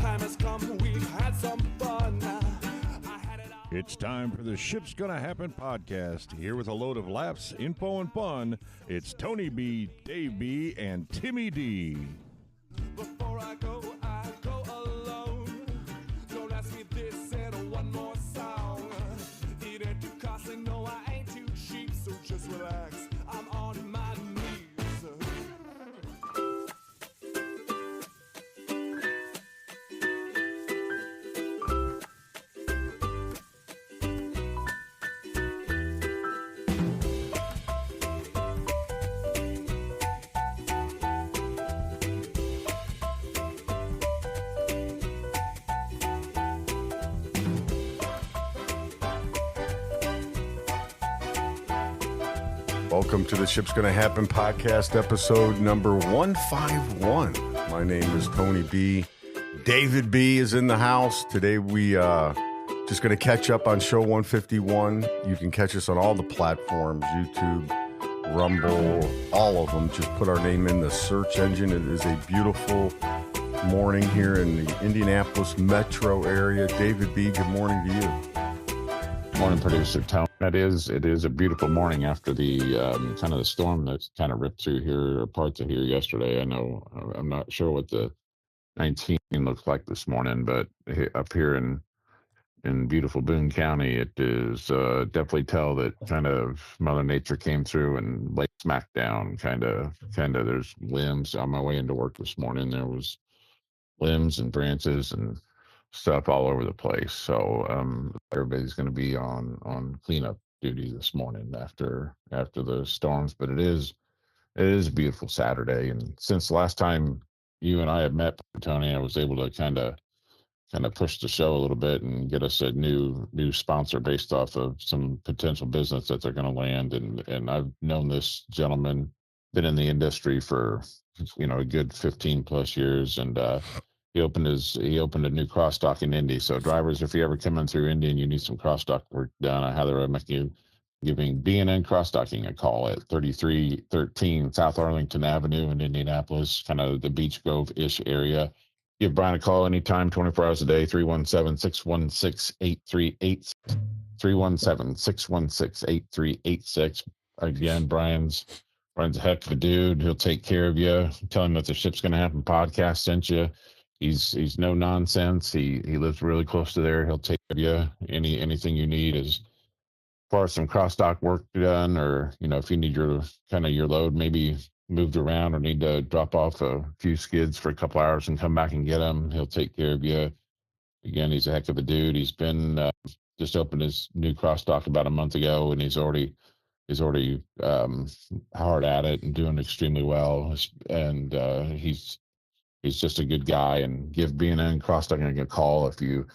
time has come, we've had some fun. It's time for the Ship's Gonna Happen podcast. Here with a load of laughs, info, and fun, it's Tony B, Dave B, and Timmy D. Before I go alone. Don't ask me this and one more song. It ain't too costly, no, I ain't too cheap, so just relax. I'm on my knees. Welcome to the Ship's Gonna Happen podcast, episode number 151. My name is Tony B. David B is in the house. Today we just gonna catch up on show 151. You can catch us on all the platforms, YouTube, Rumble, all of them. Just put our name in the search engine. It is a beautiful morning here in the Indianapolis metro area. David B, good morning to you. Morning, producer Tony. It is a beautiful morning after the kind of the storm that's kind of ripped through here, or parts of here yesterday. I know I'm not sure what the 19 looks like this morning, but up here in beautiful Boone County, it is definitely tell that kind of Mother Nature came through and laid smack down. Kind of. There's limbs on my way into work this morning. There was limbs and branches and stuff all over the place. So everybody's going to be on cleanup duty this morning after the storms. But it is a beautiful Saturday, and since the last time you and I had met, Tony, I was able to kind of push the show a little bit and get us a new sponsor based off of some potential business that they're going to land. And I've known this gentleman, been in the industry for a good 15 plus years, and he opened a new cross dock in Indy. So drivers, if you're ever coming through Indy and you need some cross dock work done, I highly recommend you giving B&N Cross Docking a call at 3313 South Arlington Avenue in Indianapolis, kind of the Beach Grove-ish area. Give Brian a call anytime, 24 hours a day, 317-616-8386, 317-616-8386. Again, Brian's a heck of a dude. He'll take care of you. Tell him that the Ship's Gonna Happen podcast sent you. He's no nonsense. He lives really close to there. He'll take care of you. Anything you need as far as some cross dock work done, or if you need your load maybe moved around or need to drop off a few skids for a couple hours and come back and get them, he'll take care of you. Again, he's a heck of a dude. He's been just opened his new cross dock about a month ago, and he's already hard at it and doing extremely well. And he's just a good guy. And give B&N Cross Docking a call if you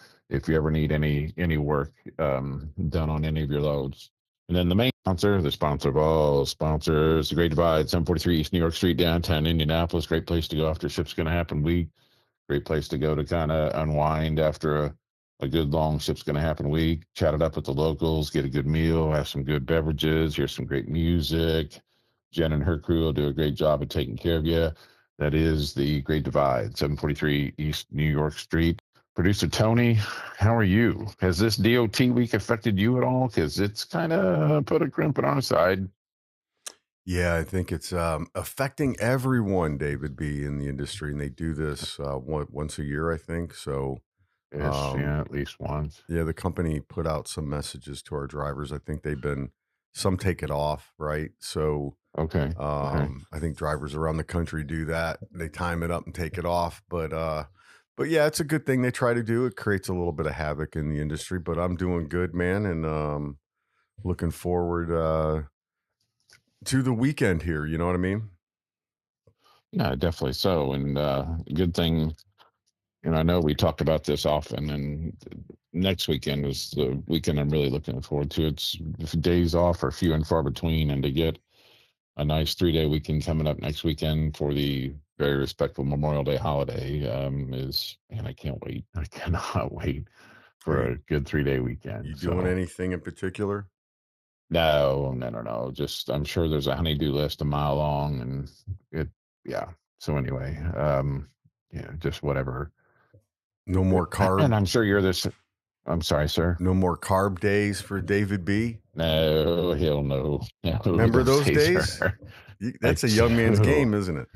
ever need any work done on any of your loads. And then the main sponsor, the sponsor of all sponsors, the Great Divide, 743 East New York Street, downtown Indianapolis. Great place to go after Ship's Gonna Happen week. Great place to go to kind of unwind after a good long Ship's Gonna Happen week. Chat it up with the locals, get a good meal, have some good beverages, hear some great music. Jen and her crew will do a great job of taking care of you. That is the Great Divide, 743 East New York Street. Producer Tony, how are you? Has this DOT week affected you at all? Because it's kind of put a crimp on our side. Yeah, I think it's affecting everyone, David B, in the industry, and they do this once a year, I think. So, Yeah, at least once. Yeah, the company put out some messages to our drivers. I think some take it off, right? So, Okay. I think drivers around the country do that. They time it up and take it off, but yeah, it's a good thing they try to do. It creates a little bit of havoc in the industry, but I'm doing good, man, and looking forward to the weekend here. You know what I mean? Yeah, definitely so. And good thing, I know we talked about this often, and next weekend is the weekend I'm really looking forward to. It's days off are few and far between, and to get a nice 3-day weekend coming up next weekend for the very respectful Memorial Day holiday I can't wait. I cannot wait for a good 3-day weekend. You doing anything in particular? No. Just, I'm sure there's a honey-do list a mile long, and yeah. So anyway, just whatever No more And carb. I'm sure you're this. I'm sorry, sir. No more carb days for David B. No, hell no. No, Remember those those days days? are. I That's a young man's do. game, isn't it?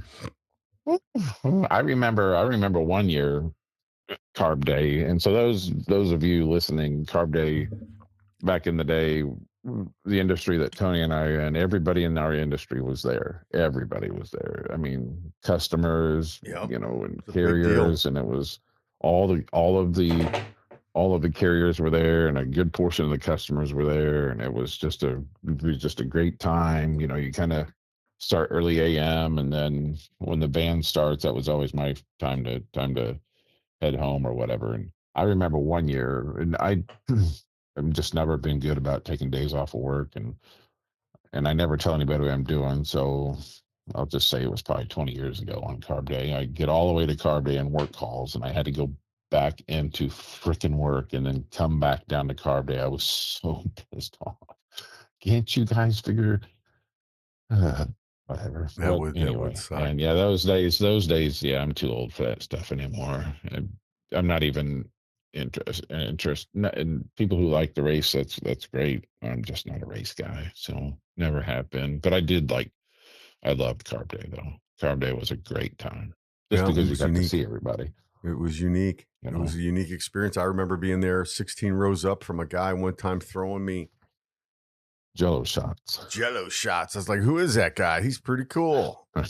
I remember one year Carb Day, and so those of you listening, Carb Day back in the day, the industry that Tony and I and everybody in our industry was there. Everybody was there. I mean, customers, Yep. and It's a big deal. carriers, and it was all of the carriers were there, and a good portion of the customers were there, and it was just a great time. You kind of start early a.m., and then when the band starts, that was always my time to head home or whatever. And I remember one year, and I've just never been good about taking days off of work, and I never tell anybody what I'm doing. So I'll just say it was probably 20 years ago on Carb Day. I get all the way to Carb Day and work calls, and I had to go back into freaking work and then come back down to Carb Day. I was so pissed off. Can't you guys figure? Uh, Whatever. That But would anyway, suck. and yeah, those days, yeah, I'm too old for that stuff anymore. I'm not even interest. And people who like the race, that's great. I'm just not a race guy, so never have been. But I loved Carb Day though. Carb Day was a great time, just Yeah, it because you was got to see unique. everybody. It was unique. You It was know, a unique experience. I remember being there 16 rows up from a guy one time throwing me Jello shots. Jello shots. I was like, who is that guy? He's pretty cool. You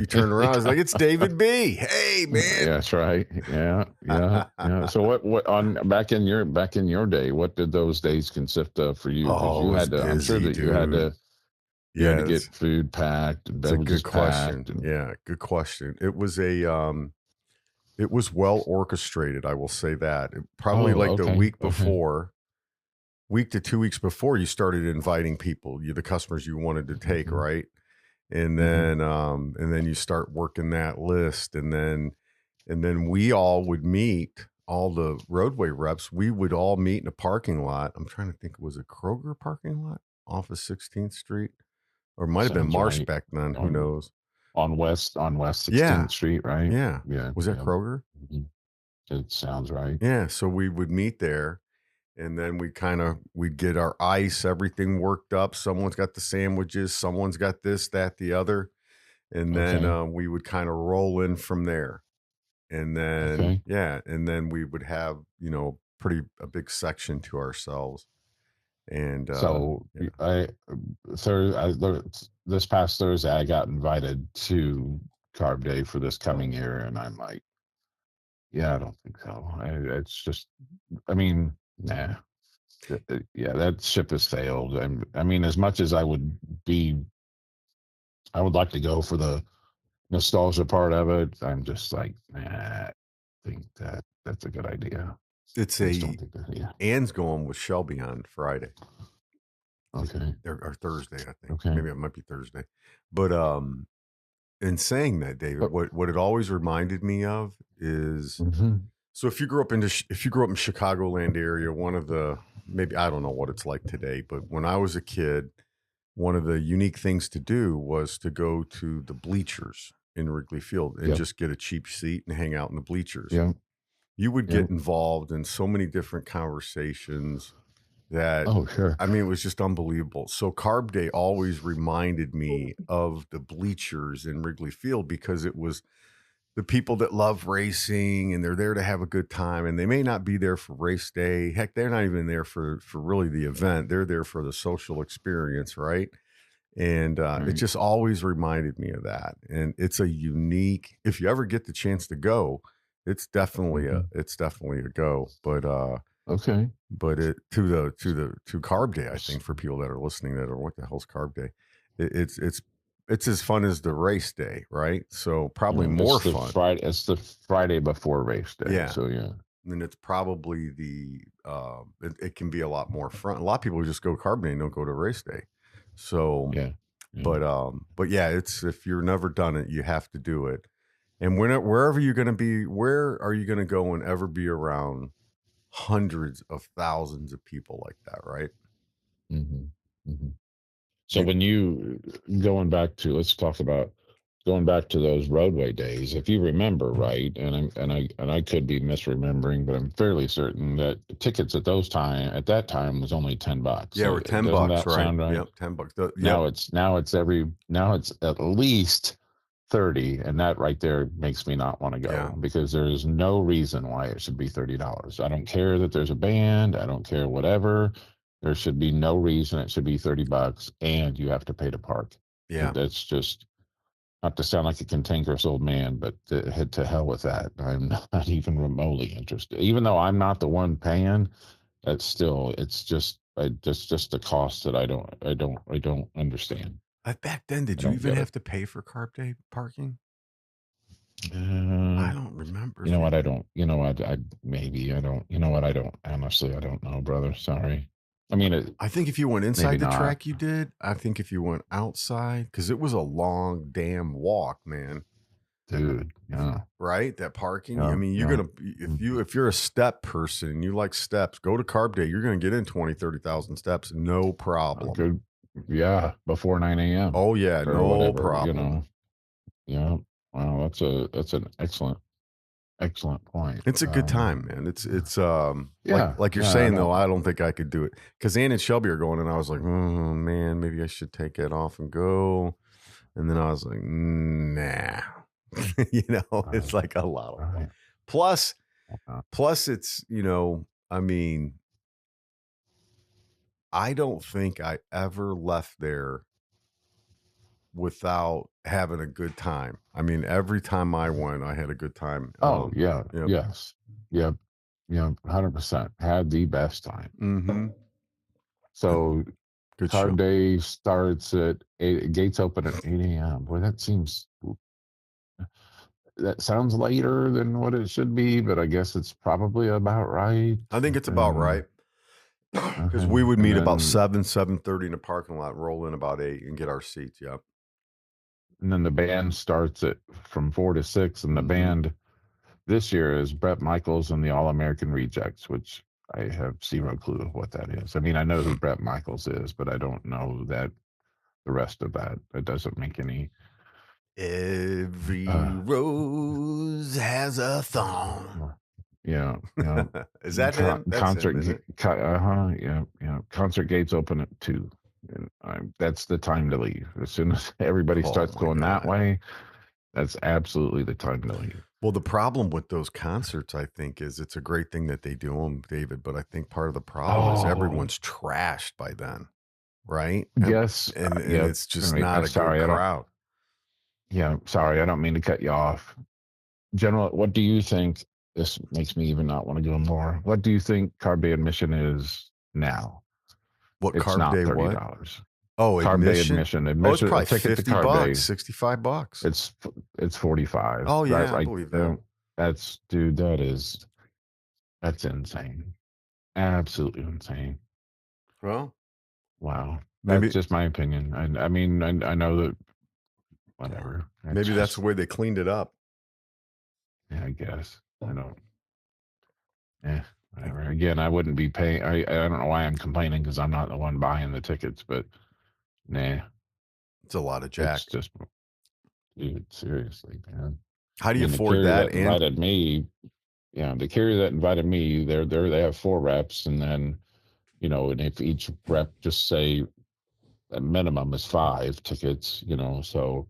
You turned around. I was like, it's David B. Hey, Yeah, man. that's right. Yeah, yeah. So what on back in your day, what did those days consist of for you? Because Oh, it you was had to. I'm sure busy, that you had dude. to. You had Yeah, to get food packed and it's a beverages good question. packed, and Yeah, good question. It was well orchestrated, I will say that. Probably oh, like the okay, week okay, before, week to 2 weeks before, you started inviting people, the customers you wanted to take, hmm right? And hmm then you start working that list, and then we all would meet, all the roadway reps, we would all meet in a parking lot. I'm trying to think, was it Kroger parking lot off of 16th Street? Or it might have been sounds Marsh right. back then, who On knows? West Yeah, 16th Street, right? yeah. Yeah, Was that yeah. Kroger? hmm It sounds right. Yeah, so we would meet there, and then we'd get our ice, everything worked up. Someone's got the sandwiches, someone's got this, that, the other, and then Okay, we would kind of roll in from there. And then okay. yeah, and then we would have, pretty a big section to ourselves. And So yeah. This past Thursday, I got invited to Carb Day for this coming year, and I'm like, yeah, I don't think so. It's just, I mean, nah. Yeah, that ship has sailed. And I mean, as much as I would like to go for the nostalgia part of it. I'm just like, nah, I think that's a good idea. It's I just a don't think that. Yeah. Ann's going with Shelby on Friday. Okay. Or Thursday, I think. Okay. Maybe it might be Thursday. But in saying that, David, But, what it always reminded me of is, mhm. so if you grew up in Chicagoland area, one of the, maybe I don't know what it's like today, but when I was a kid, one of the unique things to do was to go to the bleachers in Wrigley Field and Yep. just get a cheap seat and hang out in the bleachers. Yep. You would Yep. get involved in so many different conversations that, Oh, sure. I mean, it was just unbelievable. So Carb Day always reminded me of the bleachers in Wrigley Field, because it was the people that love racing and they're there to have a good time, and they may not be there for race day. Heck, they're not even there for really the event. They're there for the social experience, right? And it Right. just always reminded me of that. And it's a unique, if you ever get the chance to go, Mhm. it's definitely a go. Okay. But it to Carb Day, I think, for people that are listening that are, what the hell's Carb Day? It's as fun as the race day, right? So probably Yeah, more fun. It's the Friday before race day. Yeah. So yeah. And it's probably it can be a lot more fun. A lot of people just go Carb Day and don't go to race day. So, Yeah. Yeah. but yeah, it's, if you've never done it, you have to do it. And wherever you're going to be, where are you going to go and ever be around hundreds of thousands of people like that, right? hmm hmm So You, when you going back to let's talk about going back to those roadway days, if you remember right, and I could be misremembering, but I'm fairly certain that tickets at that time was only $10. Yeah, we're $10, Doesn't that right? sound right? Yep, $10. Yep. Now it's at least 30, and that right there makes me not want to go because there is no reason why it should be $30. I don't care that there's a band. I don't care whatever. There should be no reason it should be $30, and you have to pay to park. Yeah. That's just, not to sound like a cantankerous old man, but to hell with that. I'm not even remotely interested. Even though I'm not the one paying, it's just the cost that I don't understand. Back then, did you even have to pay for carp day parking? I don't remember. You know what? I don't. You know what? Maybe I don't. You know what? I don't. Honestly, I don't know, brother. Sorry. I mean, I think if you went inside the track, you did. I think if you went outside, because it was a long damn walk, man. Dude, yeah. Right? That parking. I mean, you're gonna if you're a step person and you like steps, go to carb day. You're gonna get in 20, 30,000 steps, no problem. Good. Yeah, before 9 a.m. Oh yeah, no whatever, problem. You know. Yeah. Wow, that's an excellent point. It's a good time, man. It's yeah, like you're saying though. I don't think I could do it because Ann and Shelby are going, and I was like, oh man, maybe I should take it off and go. And then I was like, nah. It's like a lot of fun. Plus it's, I mean, I don't think I ever left there without having a good time. I mean, every time I went, I had a good time. Yes. Yep. 100%. Had the best time. Mm-hmm. So good card show. day starts at 8, gates open at 8 a.m. Boy, that sounds later than what it should be, but I guess it's probably about right. I think it's about right. Because we would meet about 7:30 in the parking lot, roll in about 8 and get our seats. Yep. And then the band starts from 4 to 6, and the band this year is Bret Michaels and the All American Rejects, which I have zero clue of what that is. I mean, I know who Bret Michaels is, but I don't know that the rest of that. It doesn't make any. Every rose has a thorn. Yeah. Is that him? That's concert? Him, Yeah. Concert gates open at 2. And that's the time to leave. As soon as everybody starts going that way, that's absolutely the time to leave. Well, the problem with those concerts, I think, is it's a great thing that they do them, David. But I think part of the problem is everyone's trashed by then, right? Yes, and it's just not a good crowd. Yeah, sorry, I don't mean to cut you off. General, what do you think? This makes me even not want to go more. What do you think carb day admission is now? What it's carb not day? $30. What? Oh, carb day admission. It's probably ticket $50, to carb day, $65. It's 45. Oh yeah, I believe that. That's insane. Absolutely insane. Well, wow. That's just my opinion. I mean, I know that. Whatever. Maybe that's the way they cleaned it up. Yeah, I guess. I don't. Yeah, whatever. Again, I wouldn't be paying. I don't know why I'm complaining because I'm not the one buying the tickets, but nah. It's a lot of jack. It's just, dude, seriously, man. How do you afford that? Invited me. Yeah, the carrier that invited me, they have 4 reps, and then, and if each rep just say a minimum is 5 tickets, so.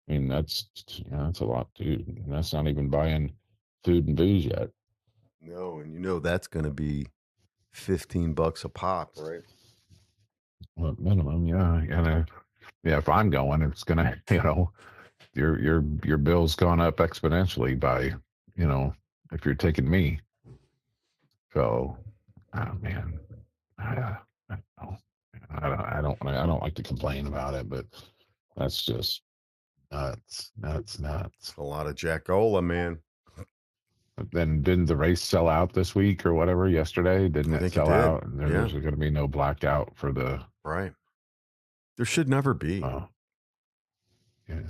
I mean, that's a lot, dude. And that's not even buying food and booze yet. No, and that's going to be $15 a pop, right? Well, minimum, yeah. And if I'm going, it's gonna, your bill's gone up exponentially by, if you're taking me. So, oh man, I don't know. I don't like to complain about it, but that's just. Nuts. A lot of Jackola, man. Then didn't the race sell out this week or whatever yesterday? Didn't it sell out? And there's going to be no blackout for the right. There should never be. Yeah.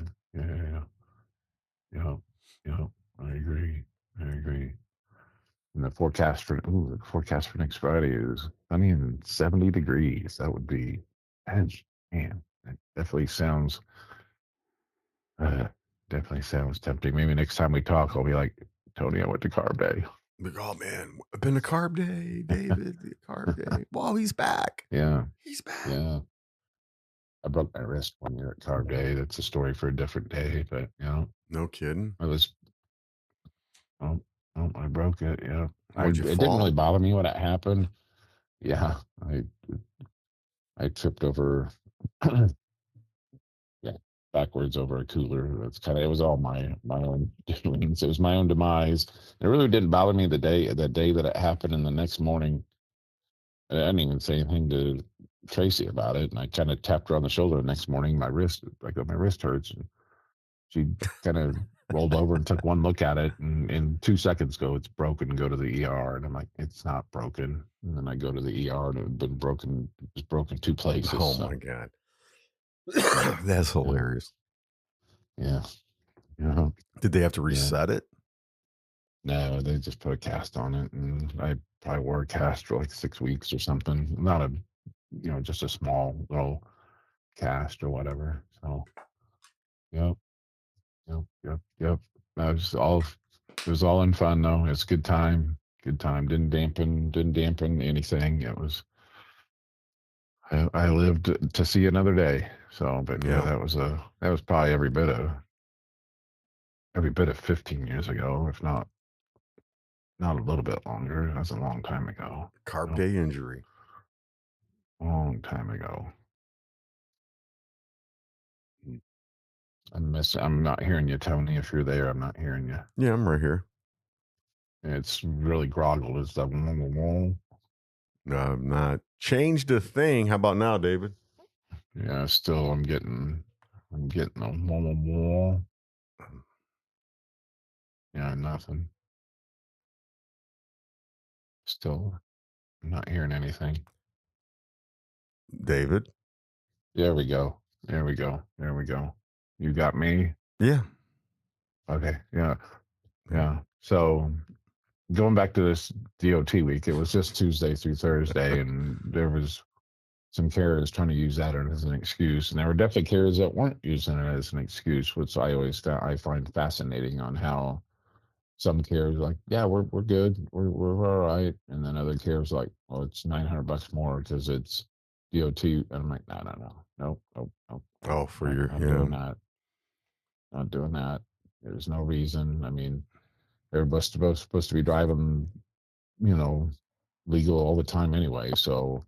I agree. And the forecast for next Friday is sunny and 70 degrees. That would be, man, that definitely sounds. definitely sounds tempting. Maybe next time we talk, I'll be like, Tony, I went to Carb Day. Like, oh man, I've been to Carb Day, David. The Carb Day. Whoa, he's back. Yeah, He's back. yeah. I broke my wrist one year at Carb Day. That's a story for a different day, but No kidding. I was, oh, I broke it. Yeah, What'd you it didn't really fall? bother me when it happened. Yeah, I tripped over, yeah, backwards over a cooler. That's it was all my own doings. It was my own demise. It really didn't bother me the day that it happened, and the next morning I didn't even say anything to Tracy about it, and I kind of tapped her on the shoulder the next morning. My wrist hurts, and she kind of rolled over and took one look at it, and in 2 seconds it's broken. Go to the ER, and I'm like, it's not broken. And then I go to the ER, and it had been broken. It was broken 2 places. Oh my God, that's hilarious. Yeah. Did they have to reset it? No, they just put a cast on it, and I probably wore a cast for like 6 weeks or something. Not a, just a small little cast or whatever. So, yep. It was all in fun though. It's good time. Good time. Didn't dampen anything. It was. I lived to see another day. So, but yeah, that was probably every bit of 15 years ago, if not a little bit longer. That's a long time ago. Carb Day injury. Long time ago. I'm not hearing you, Tony. If you're there, I'm not hearing you. Yeah, I'm right here. It's really groggled. It's the No, I'm not changed a thing. How about now, David? Yeah, still I'm getting a yeah, nothing. Still I'm not hearing anything. David? There we go. You got me? Yeah. Okay. Yeah. So going back to this DOT week, it was just Tuesday through Thursday, and there was some carriers trying to use that as an excuse, and there were definitely carriers that weren't using it as an excuse, which I find fascinating on how some carriers are like, yeah, we're good, we're all right, and then other carriers are like, well, it's $900 more because it's DOT, and I'm like, no, nope. Oh, for your doing that. Not doing that. There's no reason. I mean, everybody's supposed to be driving, legal all the time anyway. So,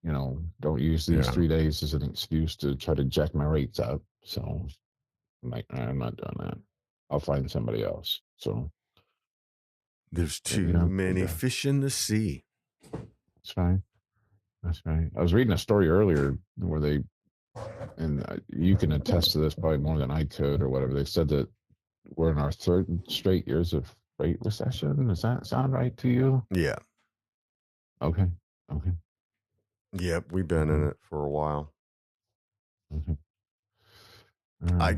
don't use these 3 days as an excuse to try to jack my rates up. So I'm like, I'm not doing that. I'll find somebody else. So there's too many fish in the sea. That's fine. I was reading a story earlier where and you can attest to this probably more than I could or whatever. They said that we're in our 3rd straight years of freight recession. Does that sound right to you? Yeah. Okay. Yep, we've been in it for a while. Okay.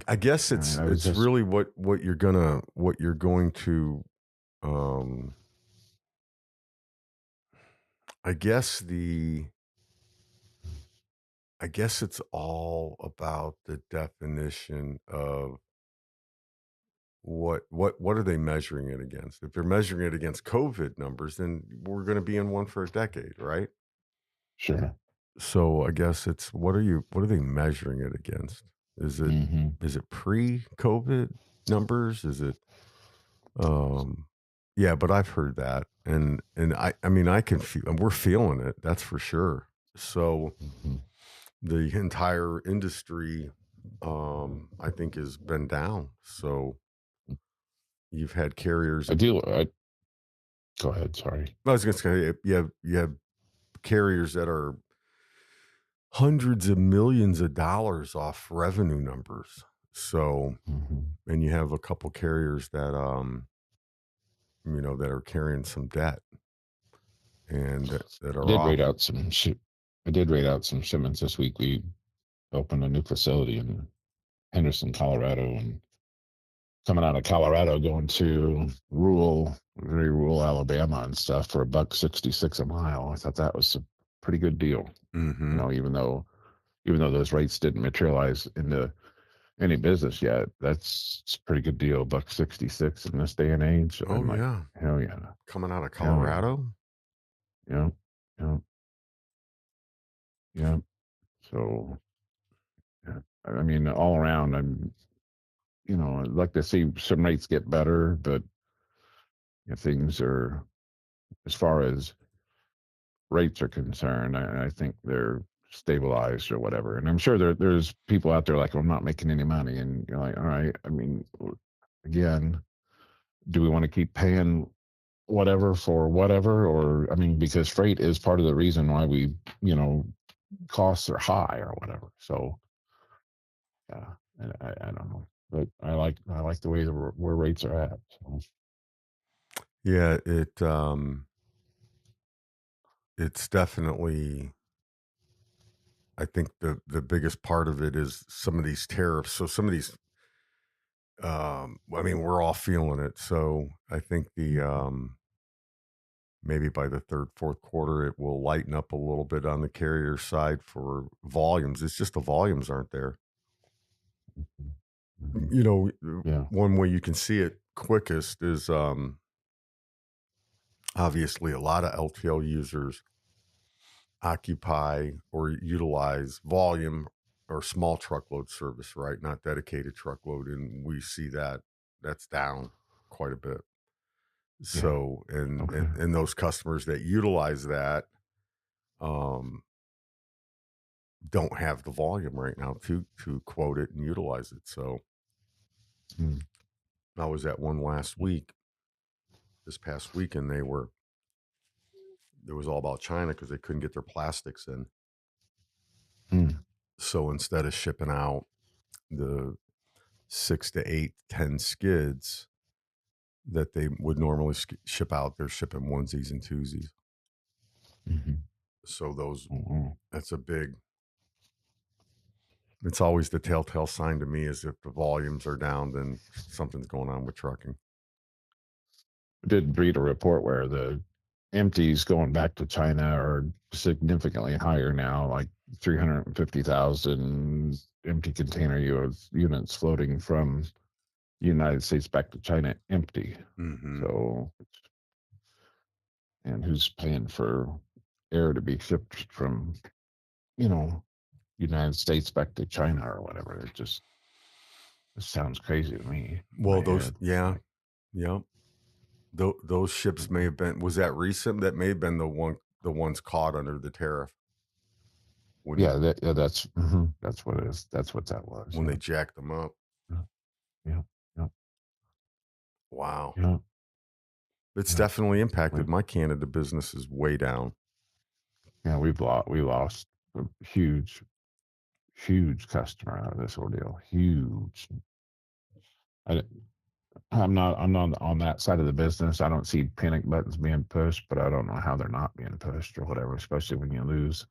I guess it's really what you're going to I guess it's all about the definition of what are they measuring it against? If they're measuring it against COVID numbers, then we're going to be in one for a decade, right? Sure. So I guess it's what are they measuring it against? Is it pre-COVID numbers? Is it yeah, but I've heard that, and I mean I can feel, and we're feeling it, that's for sure. So the entire industry I think has been down. So you've had carriers. Go ahead, sorry. I was going to say you have carriers that are hundreds of millions of dollars off revenue numbers. So and you have a couple carriers that that are carrying some debt and that are I did rate out some shipments this week. We opened a new facility in Henderson, Colorado, and coming out of Colorado going to very rural Alabama and stuff for $1.66 a mile. I thought that was a pretty good deal. Even though those rates didn't materialize into any business yet, it's a pretty good deal. $1.66 in this day and age. So Oh, I'm like, yeah. hell yeah. Coming out of Hell yeah. Colorado? Yeah. Yeah. Yeah. So, yeah. I mean, all around, I'd like to see some rates get better, but if things are, as far as rates are concerned, I think they're stabilized or whatever. And I'm sure there's people out there like, I'm not making any money. And you're like, all right, I mean, again, do we want to keep paying whatever for whatever? Or, I mean, because freight is part of the reason why costs are high or whatever. So, yeah, I don't know. But I like the way where rates are at. So. Yeah, it's definitely, I think the biggest part of it is some of these tariffs. So some of these, I mean, we're all feeling it. So I think maybe by the third, fourth quarter, it will lighten up a little bit on the carrier side for volumes. It's just the volumes aren't there. Yeah. One way you can see it quickest is obviously a lot of LTL users occupy or utilize volume or small truckload service, right? Not dedicated truckload. And we see that's down quite a bit. So, Okay. and those customers that utilize that, don't have the volume right now to quote it and utilize it. So I was at one this past week, and it was all about China because they couldn't get their plastics in. So instead of shipping out the 6 to 8, 10 skids that they would normally ship out, they're shipping onesies and twosies. So that's a big, it's always the telltale sign to me is if the volumes are down, then something's going on with trucking. I did read a report where the empties going back to China are significantly higher now, like 350,000 empty container units floating from the United States back to China empty. So, and who's paying for air to be shipped from, United States back to China or whatever? It sounds crazy to me. Well, those ships may have been, was that recent? That may have been the ones caught under the tariff. That's what it is. That's what that was. When they jacked them up. Yeah. Wow. Yeah. It's definitely impacted. My Canada business is way down. Yeah, we lost a huge customer out of this ordeal. Huge. I'm not on that side of the business. I don't see panic buttons being pushed, but I don't know how they're not being pushed or whatever, especially when you lose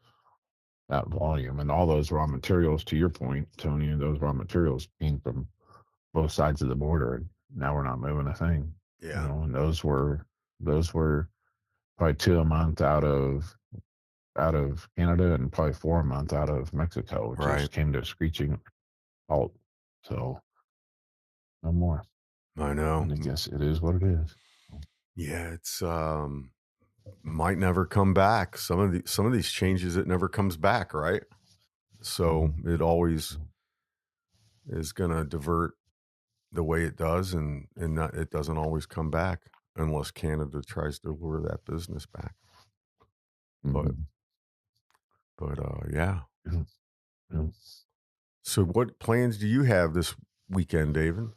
that volume and all those raw materials. To your point, Tony, those raw materials came from both sides of the border, and now we're not moving a thing. Yeah. And those were probably 2 a month out of Canada and probably 4 a month out of Mexico, which just came to a screeching halt. So no more. I know. And I guess it is what it is. Yeah, it's might never come back. Some of these changes, it never comes back, right? So it always is going to divert the way it does, and it doesn't always come back unless Canada tries to lure that business back. But yeah. So what plans do you have this weekend, David?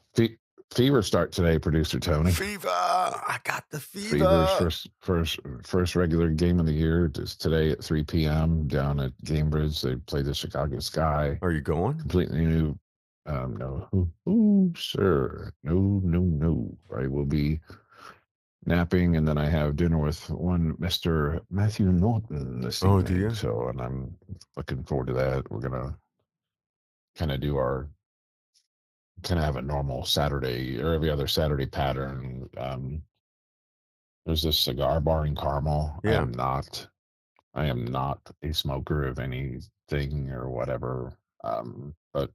Fever start today, producer Tony. Fever! I got the fever. Fever's first regular game of the year is today at 3 p.m. down at Cambridge. They play the Chicago Sky. Are you going? Completely new. No. Sir. No. I will be napping, and then I have dinner with one Mr. Matthew Norton this evening. Do you? So, and I'm looking forward to that. We're going to kind of have a normal Saturday or every other Saturday pattern. There's this cigar bar in Carmel. Yeah. I am not a smoker of anything or whatever. But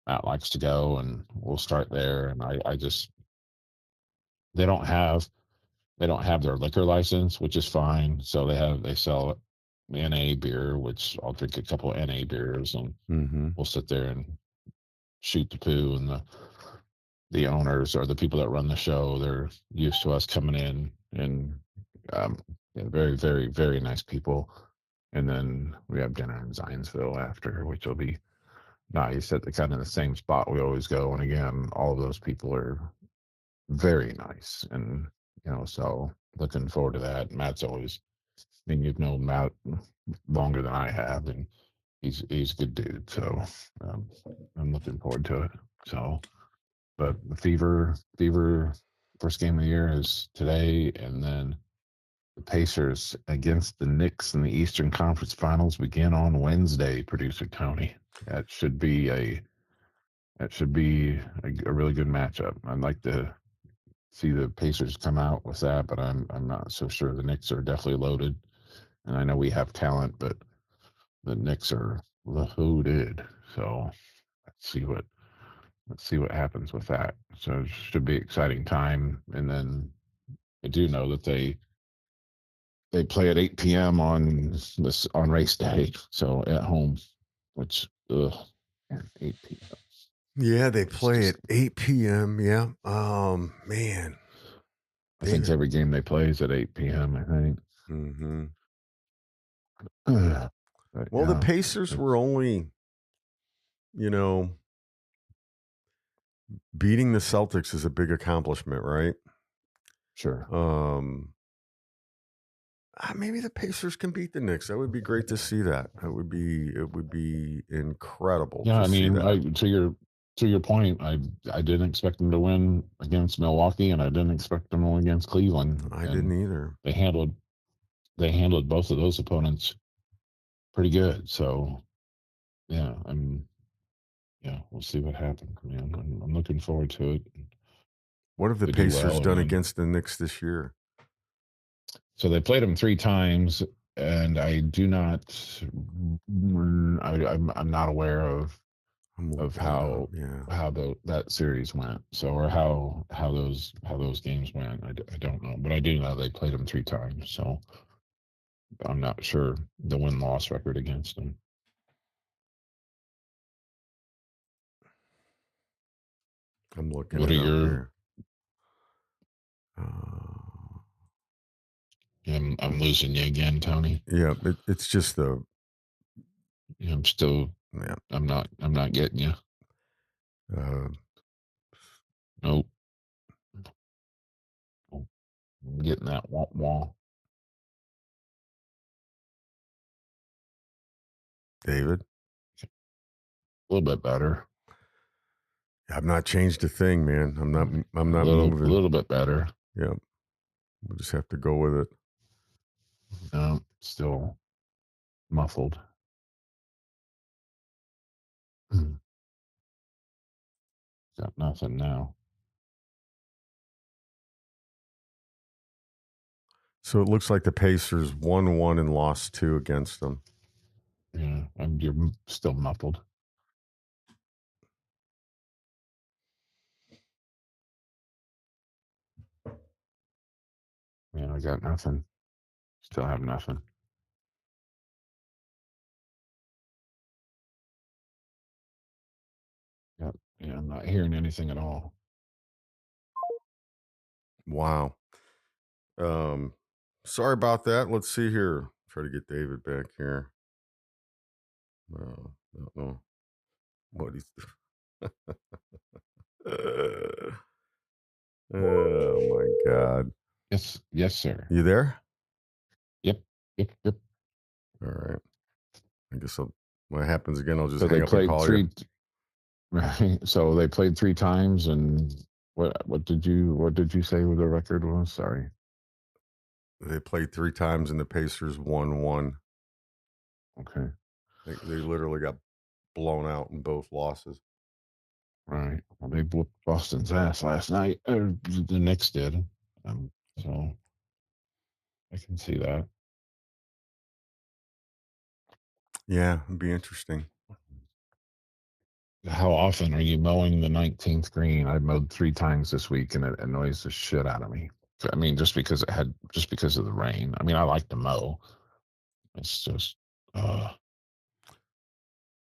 Matt likes to go, and we'll start there. And I just they don't have their liquor license, which is fine. So they sell NA beer, which I'll drink a couple of NA beers, and we'll sit there and shoot the poo. And the owners or the people that run the show, they're used to us coming in, and very, very, very nice people. And then we have dinner in Zionsville after, which will be nice at the kind of the same spot we always go. And again, all of those people are very nice, and so looking forward to that. Matt's always, I mean, you've known Matt longer than I have, and he's a good dude. So I'm looking forward to it. So, but the Fever first game of the year is today, and then the Pacers against the Knicks in the Eastern Conference Finals begin on Wednesday. Producer Tony, that should be a really good matchup. I'd like to see the Pacers come out with that, but I'm not so sure. The Knicks are definitely loaded, and I know we have talent, but the Knicks are loaded. So let's see what happens with that. So it should be an exciting time. And then I do know that they play at 8 p.m. on race day, so at home, which 8 p.m. Yeah, they play at 8 p.m. Yeah. Man. I think every game they play is at 8 p.m. I think. Mm-hmm. But, well, the Pacers were only, beating the Celtics is a big accomplishment, right? Sure. Maybe the Pacers can beat the Knicks. That would be great to see that. It would be incredible. Yeah, I see mean, that. to your point, I didn't expect them to win against Milwaukee, and I didn't expect them to win against Cleveland. I didn't either. They handled both of those opponents pretty good. So, yeah, we'll see what happens. Man, I'm looking forward to it. What have the They do Pacers well, done and against the Knicks this year? so they played them 3 times, and I do not. I'm not aware of how that series went. So, or how those games went. I don't know, but I do know they played them 3 times. So I'm not sure the win-loss record against them. I'm looking What are it up your? here. I'm losing you again, Tony. Yeah, it's just I'm still. Yeah. I'm not getting you. Nope. I'm getting that wah. David? A little bit better. I've not changed a thing, man. I'm not moving. A little bit better. Yeah. We'll just have to go with it. No, still muffled. Got nothing now. So it looks like the Pacers won 1 and lost 2 against them. Yeah, you're still muffled. Yeah, I got nothing. Still have nothing. Yep. Yeah, I'm not hearing anything at all. Wow. Sorry about that. Let's see here. Try to get David back here. Don't know what he's. Oh my God. Yes, sir. You there? Yep. All right. I guess when it happens again, I'll just So hang they up and played call 3. you. Right. So they played 3 times, and what did you say what the record was? Sorry. They played 3 times, and the Pacers won 1. Okay. They literally got blown out in both losses. Right. Well, they whooped Boston's ass last night. The Knicks did. So I can see that. Yeah, it'd be interesting. how often are you mowing the 19th green? I mowed 3 times this week, and it annoys the shit out of me. I mean, just because of the rain. I mean, I like to mow. It's just,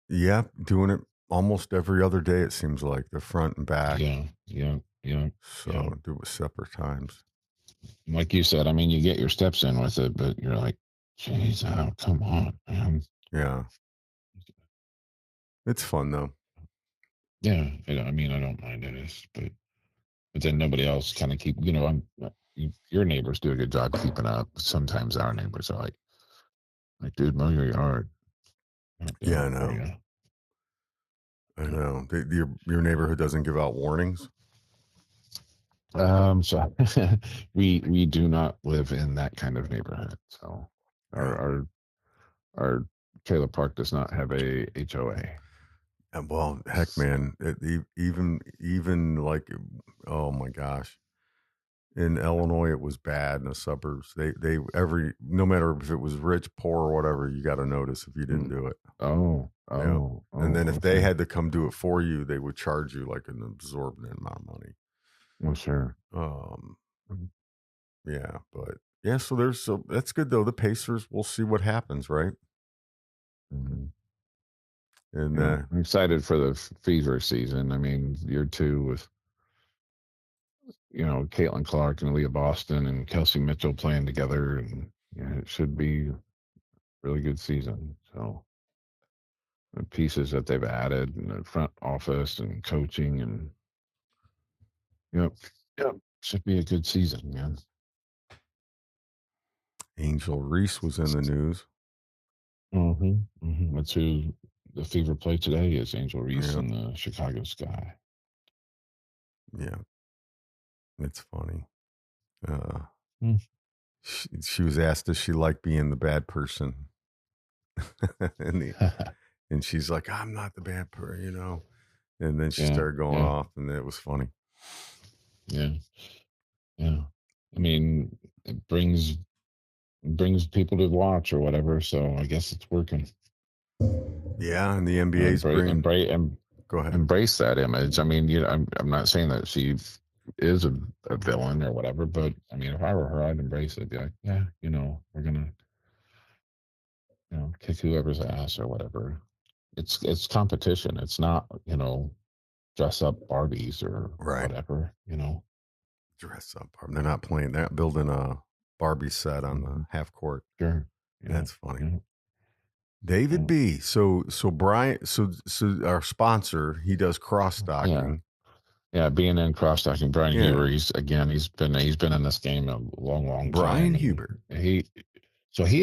Yeah, doing it almost every other day. It seems like the front and back. yeah. So do it separate times. Like you said, I mean, you get your steps in with it, but you're like, geez, oh, come on, man. Yeah, it's fun though. Yeah, I mean, I don't mind it, but then nobody else kind of keep. Your neighbors do a good job keeping up. Sometimes our neighbors are like, dude, mow your yard. I'm not doing Yeah, I it for know. you. I know. Your neighborhood doesn't give out warnings. So we do not live in that kind of neighborhood. So Yeah. our trailer park does not have a HOA. Well, heck, man, even like, oh my gosh, in Illinois it was bad in the suburbs. They no matter if it was rich, poor, or whatever, you got to notice if you didn't do it. Yeah, and then if they Okay. had to come do it for you, they would charge you like an absorbent amount of money. Well, sure. Um, yeah, but yeah, so that's good though. The Pacers, we'll see what happens, right? Mhm. And Yeah, I'm excited for the fever season. I mean, year 2 with Caitlin Clark and Leah Boston and Kelsey Mitchell playing together, and it should be a really good season. So the pieces that they've added in the front office and coaching, and yep, should be a good season, man. Angel Reese was in the news. That's who the Fever play today is, Angel Reese Yeah, and the Chicago Sky. yeah, it's funny. Hmm. She was asked, does she like being the bad person? and and she's like, I'm not the bad person. And then she Yeah, started going yeah, off, and it was funny. yeah, yeah. I mean, it brings people to watch or whatever. So I guess it's working. Yeah, and the And NBA's bringing. Go ahead. embrace that image. I mean, I'm not saying that she is a villain or whatever, but I mean, if I were her, I'd embrace it. Be like, yeah, we're gonna, kick whoever's ass or whatever. It's competition. It's not, dress up Barbies or Right. whatever. Dress up. They're not playing. They're not building a Barbie set on Mm-hmm. the half court. Sure. That's funny. Yeah. David Yeah. B. So Brian. So our sponsor. He does cross stocking. Yeah, being in cross stocking, Brian Yeah. Huber. He's been in this game a long Brian time. Huber. He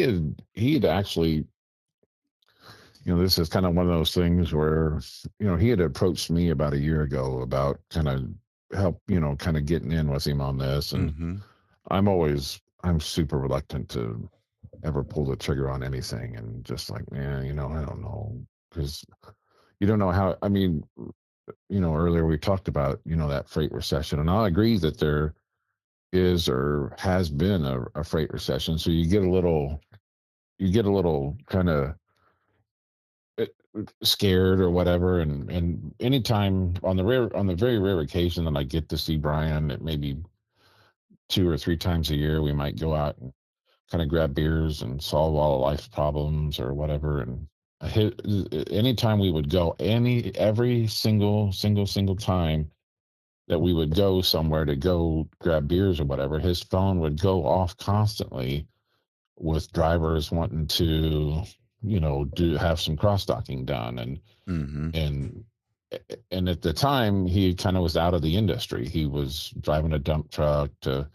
had actually, this is kind of one of those things where, he had approached me about a year ago about kind of help, kind of getting in with him on this. And Mm-hmm. I'm super reluctant to ever pull the trigger on anything. And just like, man, I don't know. Because you don't know how, I mean, earlier we talked about, that freight recession. And I agree that there is or has been a freight recession. So you get a little kind of scared or whatever, and anytime on the very rare occasion that I get to see Brian, it maybe 2 or 3 times a year, we might go out and kind of grab beers and solve all of life's problems or whatever. And anytime we would go, every single time that we would go somewhere to go grab beers or whatever, his phone would go off constantly with drivers wanting to have some cross docking done. Mm-hmm. And at the time, he kind of was out of the industry. He was driving a dump truck to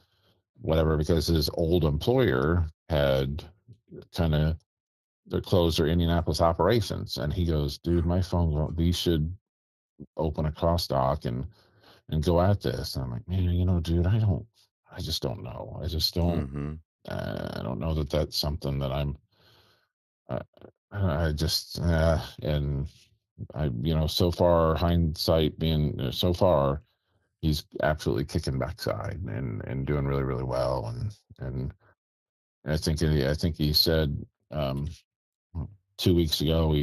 whatever because his old employer had kind of closed their Indianapolis operations. And he goes, dude, my phone's on. We should open a cross dock and go at this. And I'm like, man, dude, I just don't know. Mm-hmm. I don't know that that's something that uh, I just, and so far, hindsight being so far, he's absolutely kicking backside and doing really, really well. And I think he said 2 weeks ago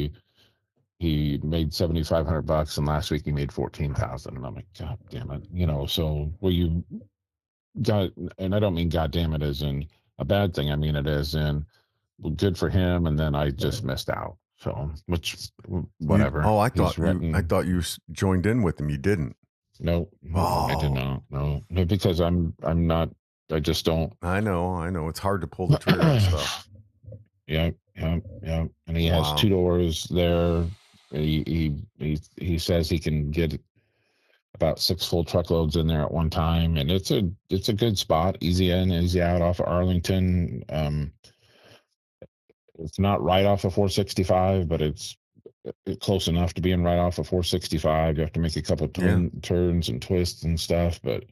he made $7,500, and last week he made 14,000. And I'm like, God damn it, So you got, and I don't mean God damn it as in a bad thing. I mean it as in, well, good for him. And then I just missed out. So, which, whatever. I He's thought you joined in with him. You didn't. No, I did not. No, because I'm not. I just don't. I know. It's hard to pull the trigger and stuff. Yeah. And he has 2 doors there. He says he can get about 6 full truckloads in there at one time, and it's a good spot, easy in, easy out off of Arlington. It's not right off of 465, but it's close enough to being right off of 465. You have to make a couple of turns and twists and stuff, but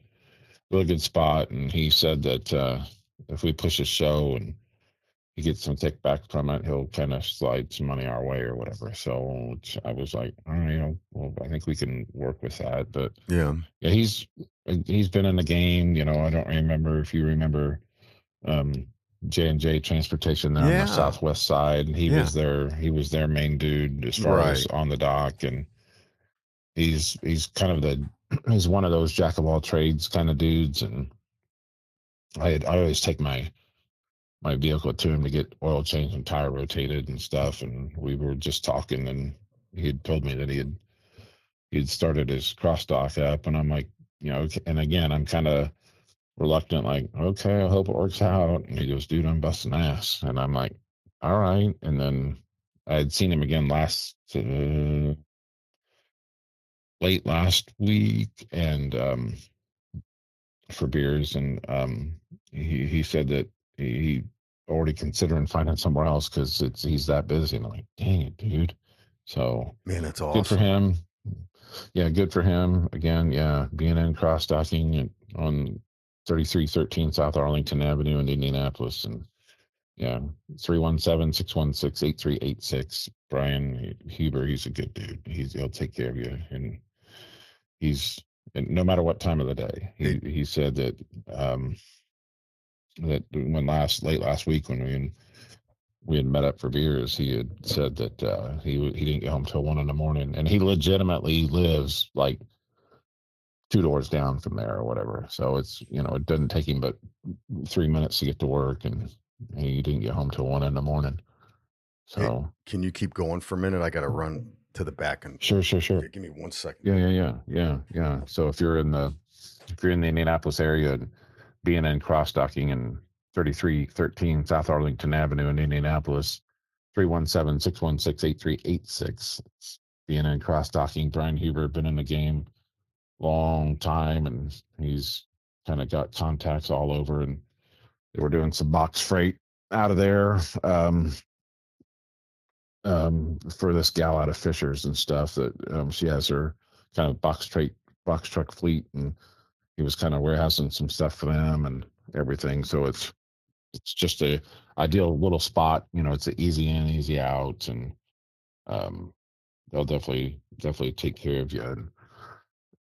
really good spot. And he said that if we push a show and he gets some kickback from it, he'll kind of slide some money our way or whatever. So I was like, all right, well, I think we can work with that. But yeah, he's been in the game. I don't remember if you remember J&J Transportation there on the southwest side. He was their main dude as far as on the dock, and he's kind of he's one of those jack of all trades kind of dudes. And I always take my vehicle to him to get oil changed and tire rotated and stuff. And we were just talking, and he had told me that he had started his cross dock up, and I'm like, and again, I'm kind of reluctant, like, okay, I hope it works out. And he goes, dude, I'm busting ass. And I'm like, all right. And then I had seen him again late last week, and for beers, and he said that he already considering finding somewhere else because he's that busy. And I'm like, dang it, dude. So man, that's awesome. Good for him. Yeah, good for him. Again, being in cross docking on 3313 South Arlington Avenue in Indianapolis, and 317-616-8386. Brian Huber, he's a good dude. He'll take care of you, and and no matter what time of the day. He said that that late last week when we had met up for beers, he had said that he didn't get home till 1 a.m, and he legitimately lives like 2 doors down from there or whatever. So it's it doesn't take him but 3 minutes to get to work, and he didn't get home till 1 a.m. So hey, can you keep going for a minute? I got to run to the back and sure. Give me 1 second. Yeah. So if you're in the Indianapolis area and being in cross docking in 3313 South Arlington Avenue in Indianapolis, 317-616-8386. Being in cross docking, Brian Huber, been in the game long time, and he's kind of got contacts all over, and they were doing some box freight out of there for this gal out of Fishers and stuff that she has her kind of box truck fleet, and he was kind of warehousing some stuff for them and everything. So it's just a ideal little spot. It's an easy in, easy out, and they'll definitely take care of you,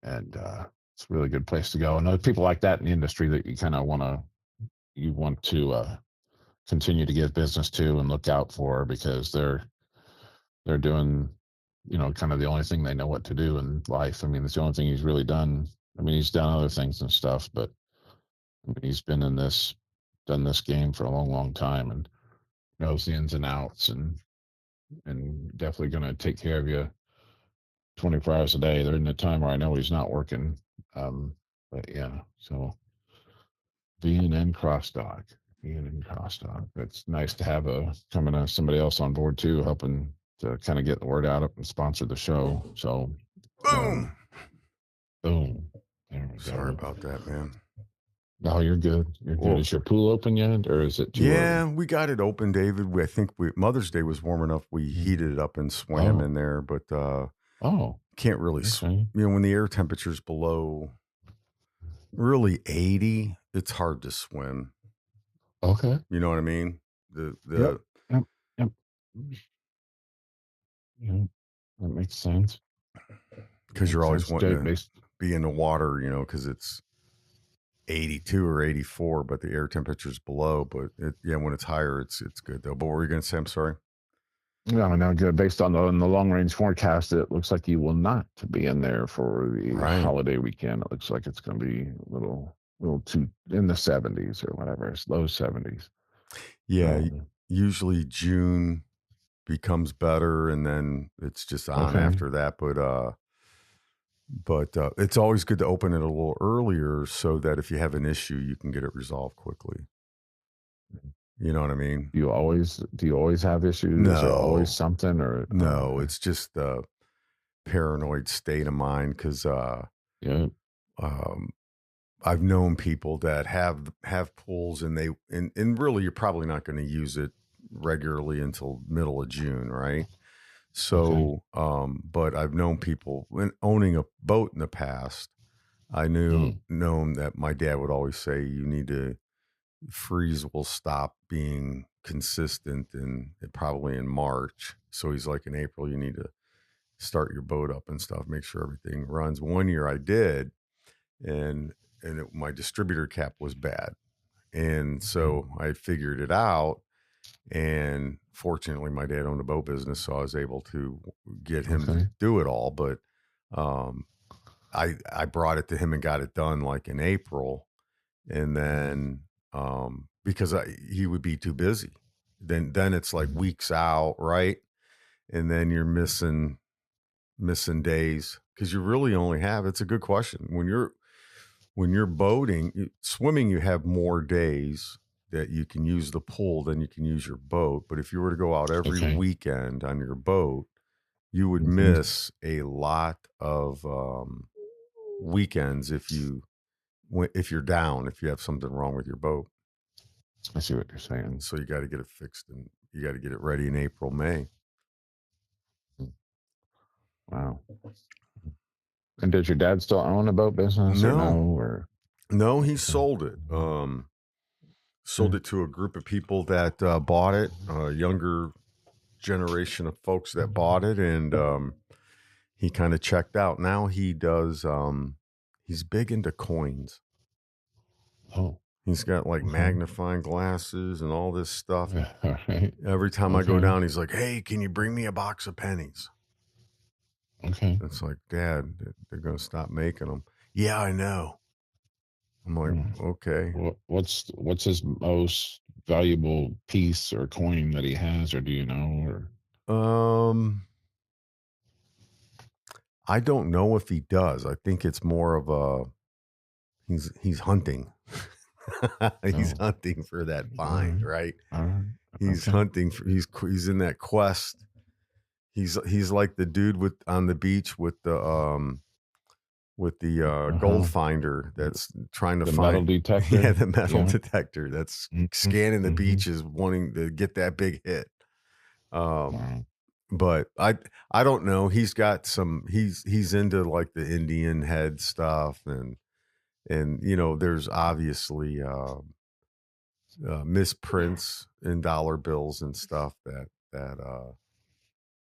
and it's a really good place to go. And there's people like that in the industry that you kind of want to continue to give business to and look out for, because they're doing kind of the only thing they know what to do in life. I mean, it's the only thing he's really done. I mean, he's done other things and stuff, but I mean, he's been done this game for a long time, and knows the ins and outs, and definitely going to take care of you 24 hours a day. There isn't a time where I know he's not working. But so being in crossdock, it's nice to have somebody else on board too, helping to kind of get the word out and sponsor the show. So boom. Sorry about that, man. No, you're good. You're good. Is your pool open yet, or is it too early? We got it open, David. I think Mother's Day was warm enough. We heated it up and swam in there, but can't really swim. When the air temperature's below really 80, it's hard to swim. Okay. You know what I mean? Yep. Yeah, that makes sense. Because you're always wanting to be in the water, because it's 82 or 84, but the air temperature's below. But when it's higher, it's good though. But what were you going to say? I'm sorry. Yeah, now based on the long range forecast, it looks like you will not be in there for the holiday weekend. It looks like it's going to be a little too in the 70s or whatever. It's low 70s. Yeah, So, usually June becomes better, and then it's just on after that. But it's always good to open it a little earlier so that if you have an issue, you can get it resolved quickly. You know what I mean? do you always have issues? No. Is there always something or No, it's just the paranoid state of mind because I've known people that have pools and and really you're probably not going to use it regularly until middle of June, right? So, but I've known people when owning a boat in the past. I known that my dad would always say you need to freeze will stop being consistent in probably in March. So he's like in April you need to start your boat up and stuff, make sure everything runs. One year I did, and my distributor cap was bad, and so I figured it out. And fortunately, my dad owned a boat business, so I was able to get him to do it all. But I brought it to him and got it done like in April, and then because he would be too busy, then it's like weeks out, right? And then you're missing days because you really only have. It's a good question when you're boating, swimming. You have more days that you can use the pool than you can use your boat. But if you were to go out every weekend on your boat, you would miss a lot of weekends if you're down, if you have something wrong with your boat. I see what you're saying. So you got to get it fixed, and you got to get it ready in April, May. Wow. And does your dad still own a boat business? No, he sold it. Sold it to a group of people that bought it, a younger generation of folks that bought it, and he kind of checked out. Now he does. He's big into coins. Oh, he's got like magnifying glasses and all this stuff. Right. Every time I go down, he's like, "Hey, can you bring me a box of pennies?" Okay. It's like, Dad, they're going to stop making them. Yeah, I know. I'm like, okay. What's his most valuable piece or coin that he has, or do you know? Or I don't know if he does. I think it's more of a he's hunting. He's hunting for that find, right? He's hunting for he's in that quest. He's like the dude on the beach with the gold finder that's trying to the find metal detector. Yeah, the metal detector that's scanning the beaches, wanting to get that big hit. But I don't know. He's got some. He's into like the Indian head stuff, and there's obviously misprints in dollar bills and stuff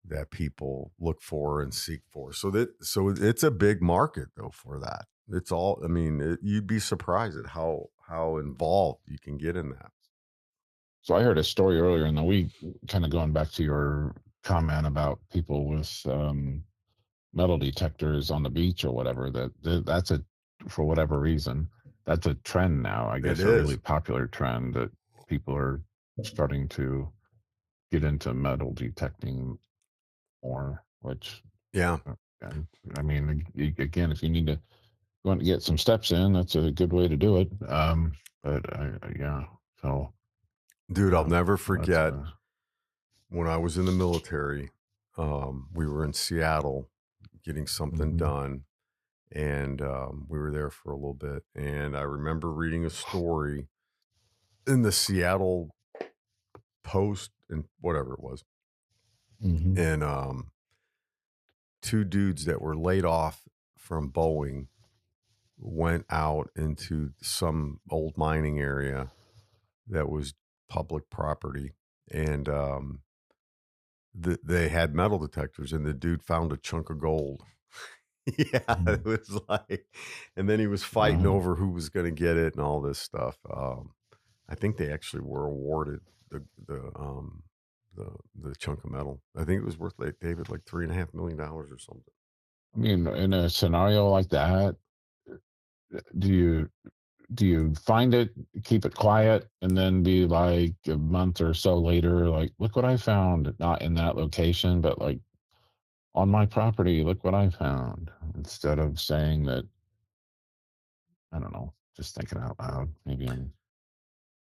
that people look for and seek for. So it's a big market though for that. It's all. I mean, you'd be surprised at how involved you can get in that. So I heard a story earlier in the week, kind of going back to your comment about people with metal detectors on the beach or whatever. That's for whatever reason, that's a trend now. I guess a really popular trend that people are starting to get into metal detecting more. Which I mean, again, if you need to want to get some steps in, that's a good way to do it. So. Dude, I'll never forget when I was in the military. We were in Seattle getting something done, and we were there for a little bit. And I remember reading a story in the Seattle Post and whatever it was, and two dudes that were laid off from Boeing went out into some old mining area that was public property, and they had metal detectors, and the dude found a chunk of gold. Yeah, it was like, and then he was fighting over who was going to get it and all this stuff. I think they actually were awarded the the chunk of metal. I think it was worth, like, David, like $3.5 million or something. I mean, in a scenario like that, do you find it, keep it quiet, and then be like a month or so later, like, look what I found, not in that location, but like on my property, look what I found, instead of saying that, I don't know, just thinking out loud. Maybe I'm,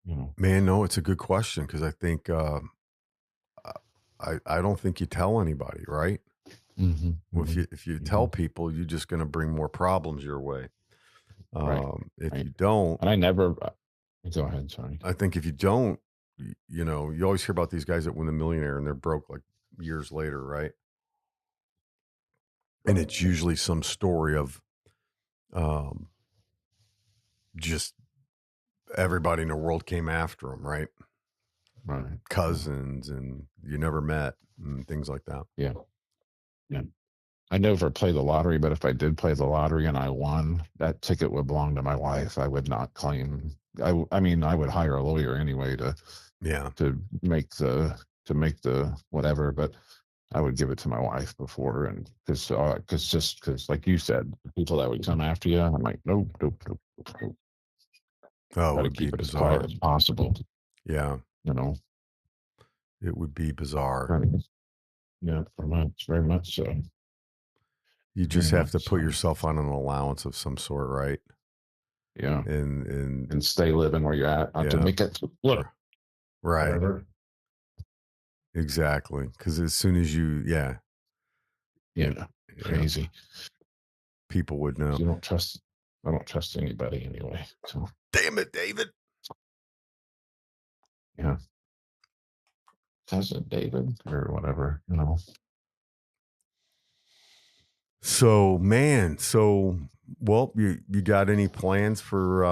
you know. Man, no, it's a good question because I think I don't think you tell anybody, right? Mm-hmm, Well, mm-hmm, if you tell mm-hmm. people, you're just going to bring more problems your way. Right, If right. you don't, And I never, go ahead, sorry. I think if you don't, you know, you always hear about these guys that win the millionaire and they're broke like years later, right? And it's usually some story of um, just everybody in the world came after them, right? Right. Cousins and you never met and things like that. Yeah. Yeah. I never play the lottery, but if I did play the lottery and I won, that ticket would belong to my wife. I would not claim. I mean, I would hire a lawyer anyway Yeah. to make the whatever, but I would give it to my wife before, and because like you said, the people that would come after you, I'm like, nope, nope, nope, nope, nope. Oh, it Try to would be keep it as quiet bizarre. as possible. Yeah. You know. It would be bizarre. Right. Yeah, very much so. You Very just have much to put so. yourself on an allowance of some sort, right? Yeah. And Stay living where you're at, not to yeah. make it look. Right. Whatever. Exactly. Because as soon as you, Yeah. Crazy. People would know. You don't trust. I don't trust anybody anyway. So Damn it, David. yeah. Cousin David or whatever, you know. So, man, well, you got any plans for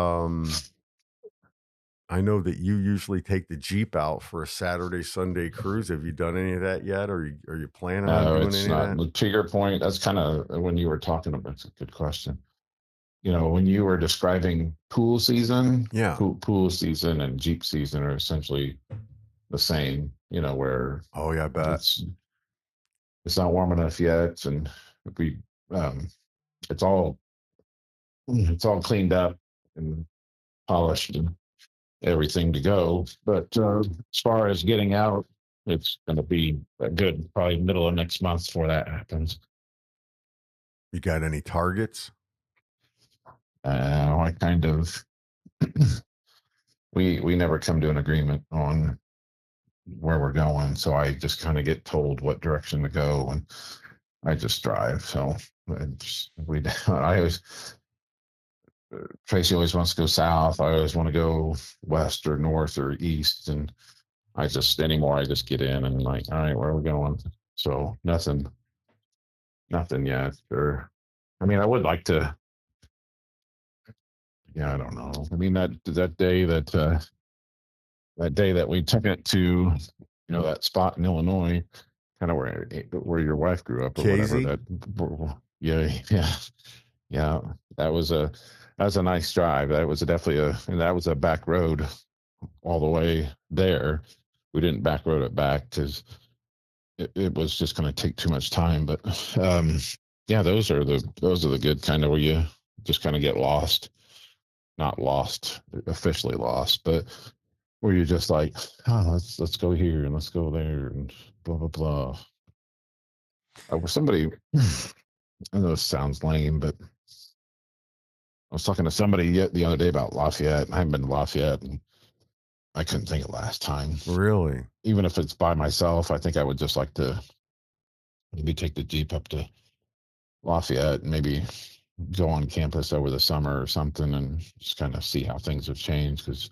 I know that you usually take the Jeep out for a Saturday, Sunday cruise. Have you done any of that yet? Or are you planning on No, doing it's any of not. that? To your point, that's kind of when you were talking about. It's a good question. You know, when you were describing pool season, Yeah. pool season and Jeep season are essentially the same. You know, where Oh, yeah, I bet. it's not warm enough yet, and we it's all cleaned up and polished and everything to go. But as far as getting out, it's going to be a good probably middle of next month before that happens. You got any targets? I kind of we never come to an agreement on where we're going, so I just kind of get told what direction to go, and I just drive. So I always Tracy always wants to go south. I always want to go west or north or east, and I just get in and like, all right, where are we going? So nothing yet. Or I mean, I would like to. Yeah, I don't know. I mean, that day that we took it to, you know, that spot in Illinois, kind of where your wife grew up or whatever. Casey? Yeah. That was a nice drive. That was a back road all the way there. We didn't back road it back because it was just going to take too much time. But yeah, those are the good kind of where you just kind of get lost, not lost, officially lost, but where you're just like, oh, let's go here and let's go there and blah blah blah. Somebody, I know this sounds lame, but I was talking to somebody the other day about Lafayette. I haven't been to Lafayette, and I couldn't think of last time. Really? Even if it's by myself, I think I would just like to maybe take the Jeep up to Lafayette and maybe go on campus over the summer or something and just kind of see how things have changed, because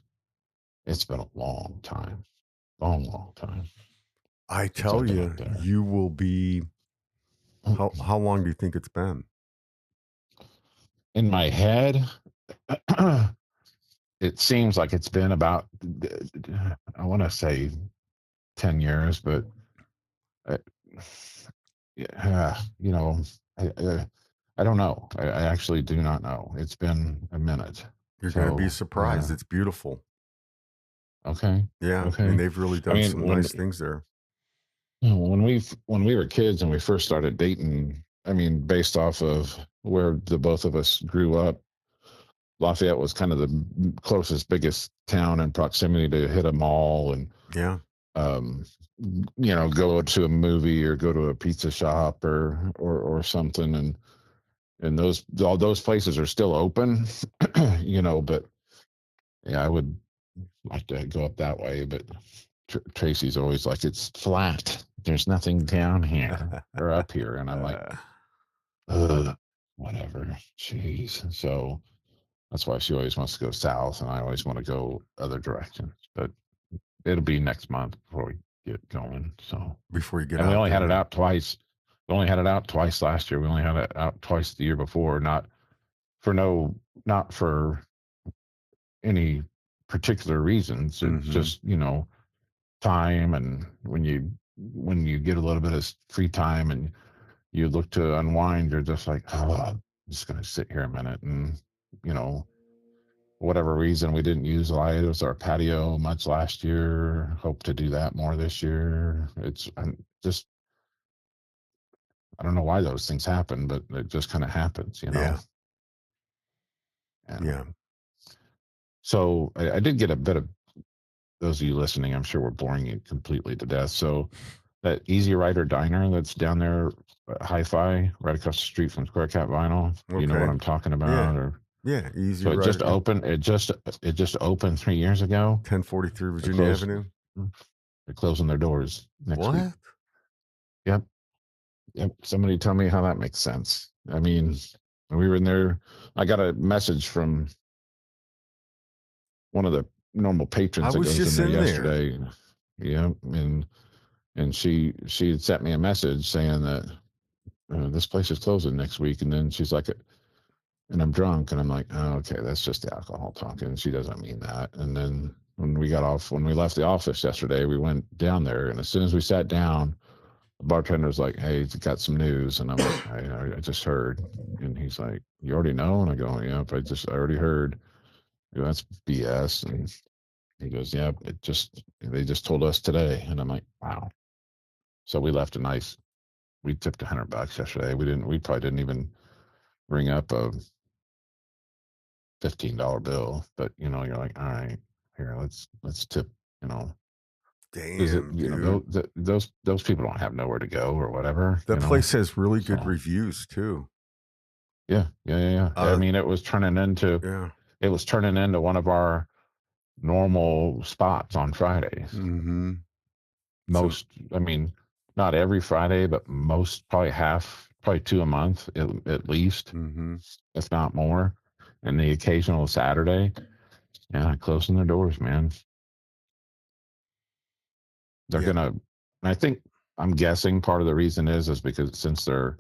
it's been a long time. Long time. I since I've tell been you, up there. you will be. How long do you think it's been? In my head, it seems like it's been about, I want to say 10 years, but yeah, you know, I don't know. I actually do not know. It's been a minute. You're going to be So, surprised. yeah. It's beautiful. Okay. Yeah. I Okay. mean, they've really I done mean, some nice things there. When we were kids and we first started dating, I mean, based off of where the both of us grew up, Lafayette was kind of the closest, biggest town in proximity to hit a mall and Yeah. um, go to a movie or go to a pizza shop or something, and all those places are still open, but yeah, I would like to go up that way, but Tracy's always like, it's flat. There's nothing down here or up here. And I'm like, ugh, whatever. Jeez. So that's why she always wants to go south, and I always want to go other directions. But it'll be next month before we get going. So before you get and we out only there, had it out twice. We only had it out twice last year. We only had it out twice the year before, not for any particular reasons. It's just, time. And when you get a little bit of free time and you look to unwind, you're just like, oh, I'm just going to sit here a minute. And, whatever reason, we didn't utilize our patio much last year. Hope to do that more this year. I don't know why those things happen, but it just kind of happens, Yeah. And Yeah. so I did get a bit of, those of you listening, I'm sure we're boring you completely to death. So that Easy Rider Diner that's down there, Hi-Fi, right across the street from Square Cat Vinyl. You know Okay. what I'm talking about? Or Yeah. Easy so it Rider. just opened. It just opened 3 years ago. 1043 Virginia Avenue. They're closing their doors next week. What? Yep. Somebody tell me how that makes sense. I mean, we were in there. I got a message from one of the normal patrons I that was goes just in there in yesterday. Yeah, and she had sent me a message saying that this place is closing next week, and then she's like, and I'm drunk, and I'm like, oh, okay, that's just the alcohol talking. She doesn't mean that. And then when we left the office yesterday, we went down there, and as soon as we sat down, the bartender's like, hey, got some news. And I'm like, I just heard. And he's like, you already know? And I go, yep, I already heard. I go, that's BS. And he goes, yeah, they just told us today. And I'm like, wow. So we left we tipped $100 yesterday. We probably didn't even bring up a $15 bill, but you're like, all right, here, let's tip, Damn, dude. those people don't have nowhere to go or whatever. That place has really good reviews too. Yeah. I mean, it was turning into one of our normal spots on Fridays. Mm-hmm. I mean, not every Friday, but probably two a month at least, if not more. And the occasional Saturday, closing their doors, man. They're I'm guessing part of the reason is because since they're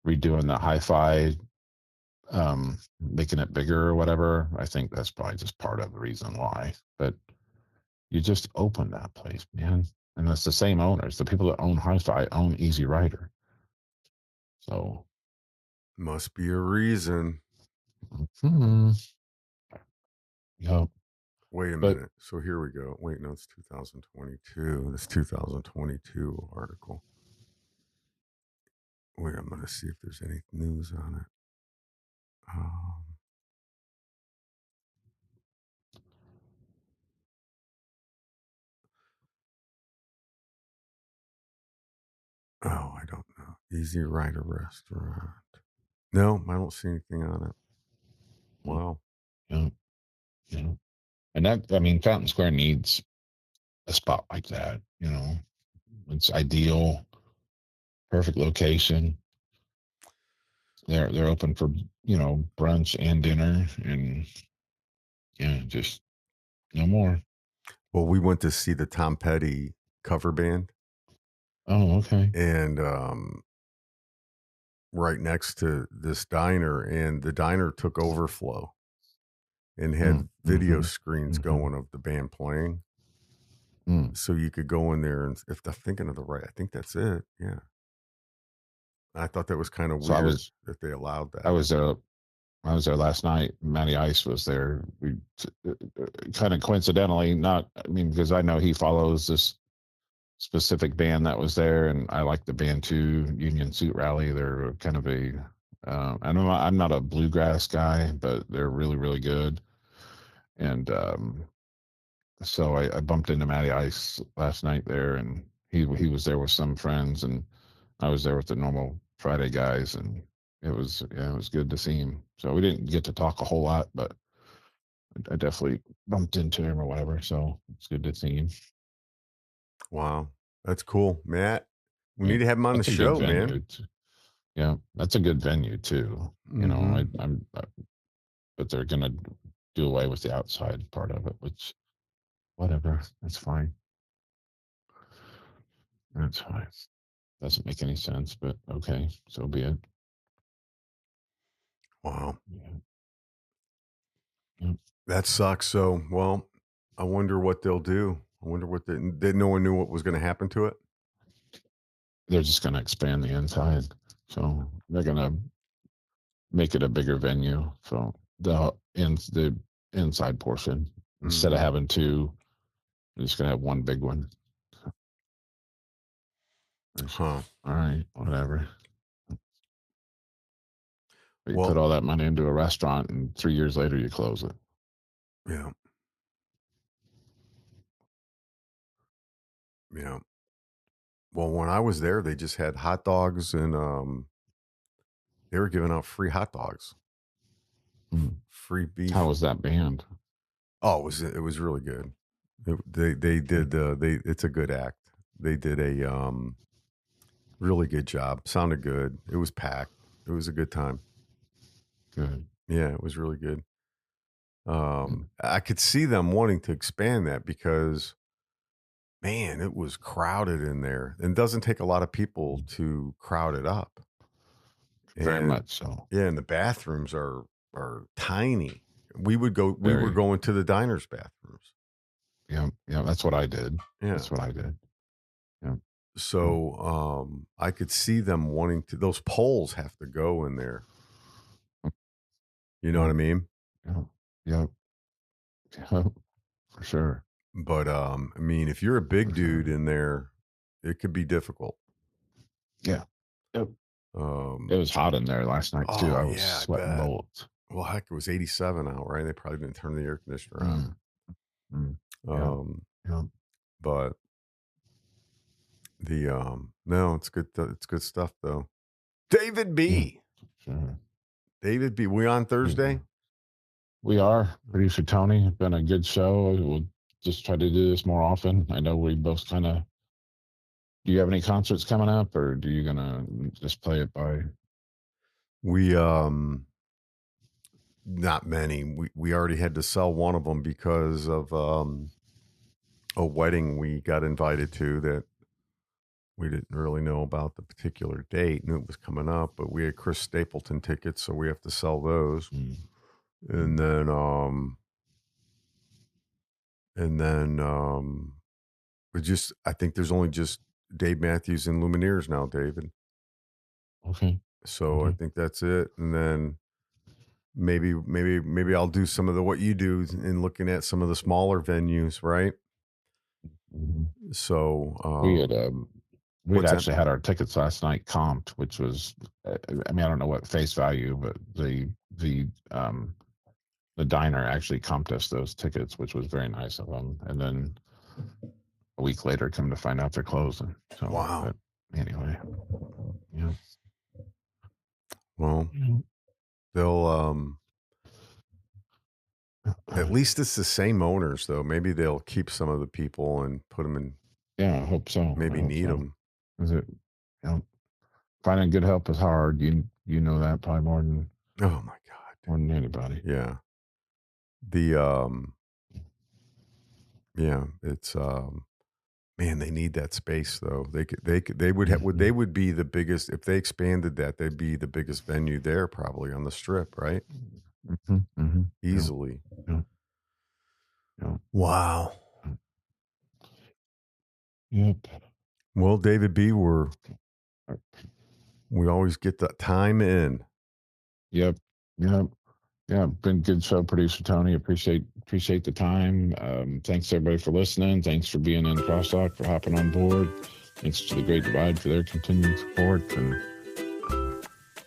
redoing the Hi-Fi, making it bigger or whatever, I think that's probably just part of the reason why. But you just open that place, man. And it's the same owners. The people that own Hi-Fi own Easy Rider. So must be a reason. Yep. Wait a minute. So here we go. Wait, no, it's 2022. This 2022 article. Wait, I'm going to see if there's any news on it. Oh, I don't know. Easy Rider Restaurant. No, I don't see anything on it. Wow. Yeah. And Fountain Square needs a spot like that. It's ideal, perfect location. They're open for brunch and dinner, and just no more. Well, we went to see the Tom Petty cover band. Oh, okay. And right next to this diner, and the diner took overflow and had video screens going of the band playing. So you could go in there, and if I'm thinking of I think that's it. Yeah. I thought that was kind of weird that they allowed that. I was there last night. Matty Ice was there. We kind of coincidentally, because I know he follows this specific band that was there, and I like the band too. Union Suit Rally. They're kind of a I know I'm not a bluegrass guy, but they're really, really good. And so I bumped into Matty Ice last night there, and he was there with some friends, and I was there with the normal Friday guys, and it was good to see him. So we didn't get to talk a whole lot, but I definitely bumped into him or whatever. So it's good to see him. Wow, that's cool, Matt. We Yeah, need to have him on the that's a good show, venue. man. Yeah, that's a good venue too. You know, but they're gonna do away with the outside part of it, which whatever, that's fine. That's fine. Doesn't make any sense, but okay, so be it. Wow, Yeah. Yep. that sucks. So, well, I wonder what they'll do. I wonder what no one knew what was going to happen to it. They're just gonna expand the inside, so they're gonna make it a bigger venue. So the inside portion, instead of having two, they're just gonna have one big one. Huh. All right, whatever. But you Well, put all that money into a restaurant, and 3 years later you close it. yeah. Yeah. Well, when I was there, they just had hot dogs and they were giving out free hot dogs, free beef. How was that band? Oh, it was really good. They did it's a good act. They did a really good job. Sounded good. It was packed. It was a good time. Good. Yeah, it was really good. I could see them wanting to expand that because, man, it was crowded in there. And it doesn't take a lot of people to crowd it up. Very much so. Yeah, and the bathrooms are tiny. We were going to the diner's bathrooms. Yeah, that's what I did. Yeah. That's what I did. Yeah. So I could see them wanting to. Those poles have to go in there. You know what I mean? Yeah. For sure. But I mean, if you're a big dude in there, it could be difficult. Yeah. Yep. It was hot in there last night too. I was sweating bullets. Well, heck, it was 87 out, right? They probably didn't turn the air conditioner on. Yeah. But no, it's good. It's good stuff though. David B. Sure. David B. We on Thursday? We are. Producer Tony. It's been a good show. We'll just try to do this more often. I know we both kind of. Do you have any concerts coming up, or do you gonna just play it by? We not many. We already had to sell one of them because of a wedding we got invited to that we didn't really know about the particular date, and it was coming up. But we had Chris Stapleton tickets, so we have to sell those. And then I think there's only just Dave Matthews and Lumineers now, David. Okay. So I think that's it. And then maybe I'll do some of what you do in looking at some of the smaller venues, right? So we actually had our tickets last night comped, which was, I mean, I don't know what face value, but the diner actually comped us those tickets, which was very nice of them. And then a week later, come to find out they're closing. So, wow. But anyway, yeah. Well, they'll at least it's the same owners, though. Maybe they'll keep some of the people and put them in. Yeah, I hope so. Maybe need them. Is it? Finding good help is hard. You know that probably more than. Oh my God. More than anybody. Yeah. It's man, they need that space though. They would be the biggest if they expanded that. They'd be the biggest venue there probably on the Strip, right? Easily. Yeah. Wow. Yep. Well, David B, we always get the time in. Yep. Yeah, been good show, Producer Tony. Appreciate Appreciate the time. Thanks everybody for listening. Thanks for being in Crosstalk, for hopping on board. Thanks to the Great Divide for their continued support. And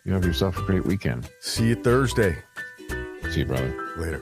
you have yourself a great weekend. See you Thursday. See you, brother. Later.